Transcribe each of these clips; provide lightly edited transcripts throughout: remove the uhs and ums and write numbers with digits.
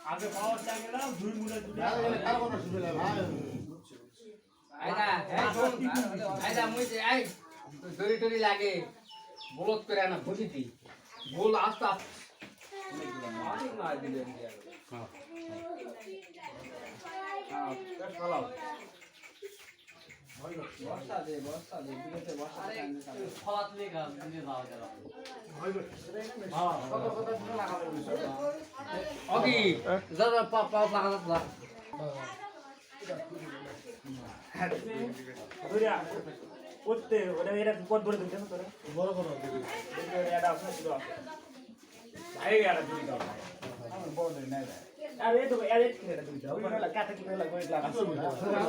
আগে পাওয়ার চাই গেলাম দুই মুড়ে দুটো আইদা মুই যে আই দড়ি টড়ি লাগে বলত করে না বুঝিতি বল আস্তে আস্তে অনেক মার দিলে হ্যাঁ হ্যাঁ বেশ ভালো বর্ষা দে দিতে বর্ষা আরে ফলাত লেগা দিতে দাও যারা হ্যাঁ কত কত দিন লাগাবে ওকে যারা পাও লাগা দাও ওরা ওতে ওরা এরা কত বড় দিন তোরা বড় বড় এটা আপনি ছিল ভাই এরা দিন দাও আমার বড় দিন না আরে তো এর এক কিনে দিন দাও ওরা কাটা কিনে লাগবে লাগা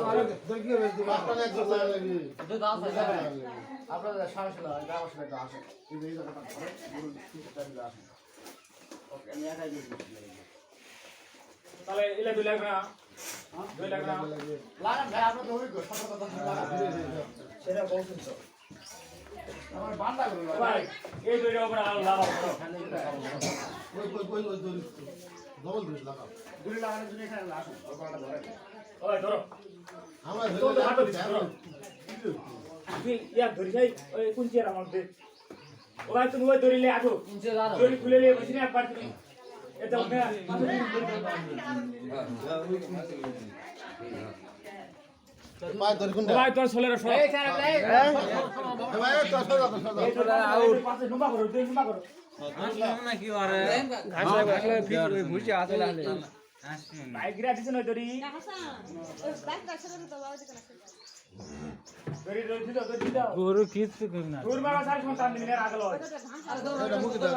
আরে দেখি রে তুই মাস্টার এক জোড়া লাগি তো দাও আপনারা সারাসলা গাওয়া শুনে তো আসে এই জায়গাটা ধরে বড় তিনটা দিলে আসে ওকে আমি একাই দিছি তাহলে এলে 2 লাখ না 2 লাখ না লাগান ভাই আপনি তো ওই গো সতর্ক কথা লাগা সেটা বলছেন তো আমার বান্দা গেল ভাই এই দুইটা উপরে আলো লাগাও ওই দড়ি ডবল দড়ি লাগাও দুই লাগানোর জন্য এখানে আসুন ওই কলটা ধরে ওই ধরো আমরা তো হাঁটো দিছ ধরো তুই ইয়া ধরি যাই ওই কুঞ্চিয়ার মধ্যে ওরা তুমি ওই ধরিলে আছো ধরি খুলে নিয়ে বসে না একবার তুমি এটা ওকে পায় দড়ি কোনটা ভাই তোর ছোলের সর এই স্যার ভাই তো সরা এই তোর আউট পাশে নুমা করো তুই নুমা করো ভাই গিরা দিছ না ধরি ধরি ধরি দাও গরু কিছু করি না দূর বাবা সার সন্তান দিনের আগলো এটা মুখে দাও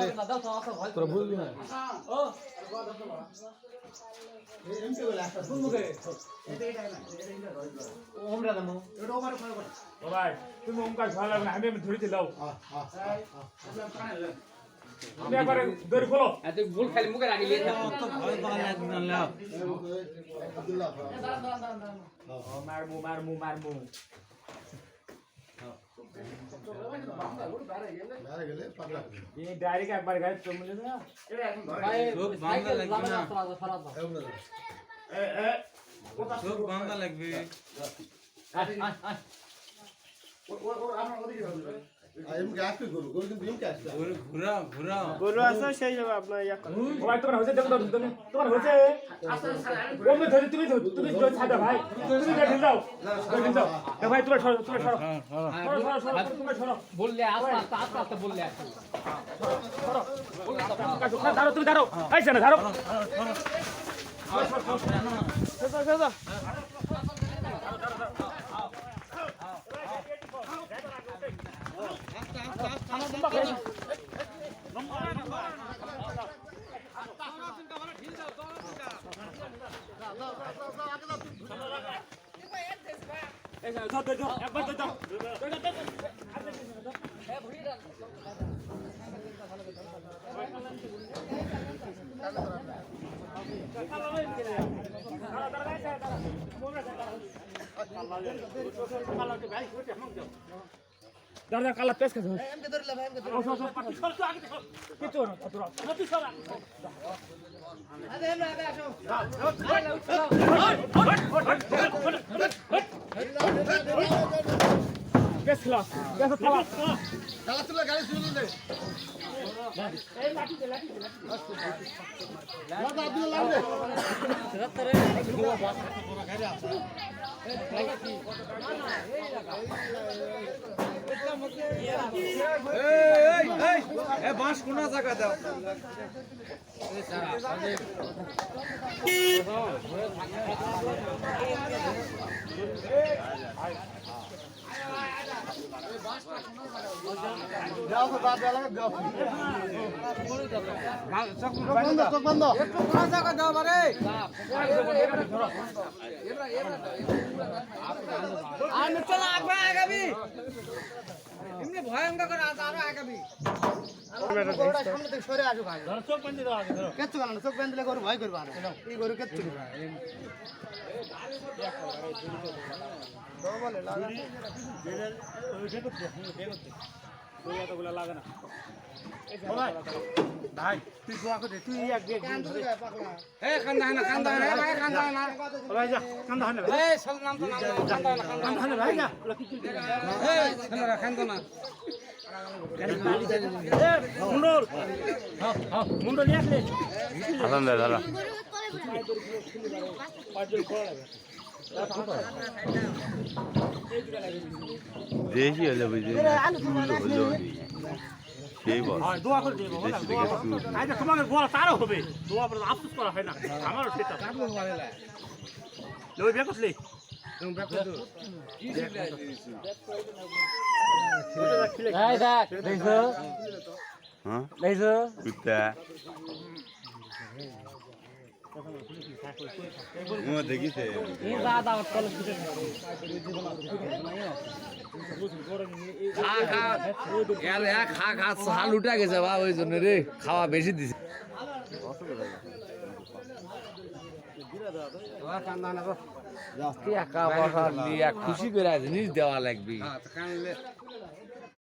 তোরা বুঝলি না ও এই এমকে বলে একটা কোন মুখে ওমরা দামু ও ভাই তুমি ওমকার ভালো লাগবে না আমি ধরিতে দাও তুমি একবার দড়ি খোলো এত ভুল খালি মুখে রাখিলে তো ভয় পাওয়া লাগবে না লাভ আব্দুল্লাহ মারমু মারা গেলে পাগলা এই ডাইরেক্ট একবার গায়ে চমলে না ভাই খুব বাংলা লাগবে না ফরাদ এ এ খুব বাংলা লাগবে এমকে আসবে গরু গরু কিন্তু এমকে আসবে ঘুরাও গরু আছে সেই যাবে আপনার ইয়া ও ভাই তোমার হচ্ছে দেখো তো তোমার হচ্ছে ওমে ধরে তুমি ধরে ছাড়া ভাই তুমি ঢিল দাও এ ভাই তুমি সরো সরো বললে আস্তে আস্তে বললে দাঁড়ো তুমি দাঁড়ো আইছে না দাঁড়ো দাঁড়া কালা পেস খাস এমকে ধরলে ভাই এমকে কিছু না তুই সরা আরে এমরা আগে আসো পেস খেলা পেস খেলা তালা তুলে গাড়ি শুনে নে এই লাঠি দে দাদা আব্দুল্লাহ লাগবে বাঁশ কোন জায়গা দাও দাও তো দাদা লাগে দাও চোখ বন্ধ একটু কোন জায়গা দাও বারে আর চলা আগাবি এমনি ভয়ঙ্কর আরো আগাবি গরুটা সামনে থেকে সরে আসুক আগে চোখ বন্ধ দাও আগে ধরো কেচ্ছু কেন চোখ বেঁধলে গরু ভয় করবে না এই গরু কেচ্ছু বলে লাগা ওইটা করতে লাগে না ভাই তুই দোয়া করে তুই এক দিন ধরে এ কান্দা না কান্দা না ভাই কান্দা না ভাই যা কান্দা হয় না এ সব নাম তো নাম কান্দা না কান্দা হয় না ভাই যা এ কান্দা কান্দা না মুন্ডল মুন্ডল নিয়ে আসলে হাসান দে ধরো দেশি হলে বুঝলি সেই বল দোয়া করে দেবো আচ্ছা তোমাকে বলা তারও হবে দোয়া করে আফসোস করা হয় না আমারও সেটা ওই বের করলি এই দেখ দেখছো হ্যাঁ দেখছো কুত্তা ও দেখিছে এই দাদা কল খা খা হাল উঠে গেছে বা ওই জন্য রে খাওয়া বেশি দিছে টাকা পয়সা নিয়ে খুশি করে জিনিস দেওয়া লাগবে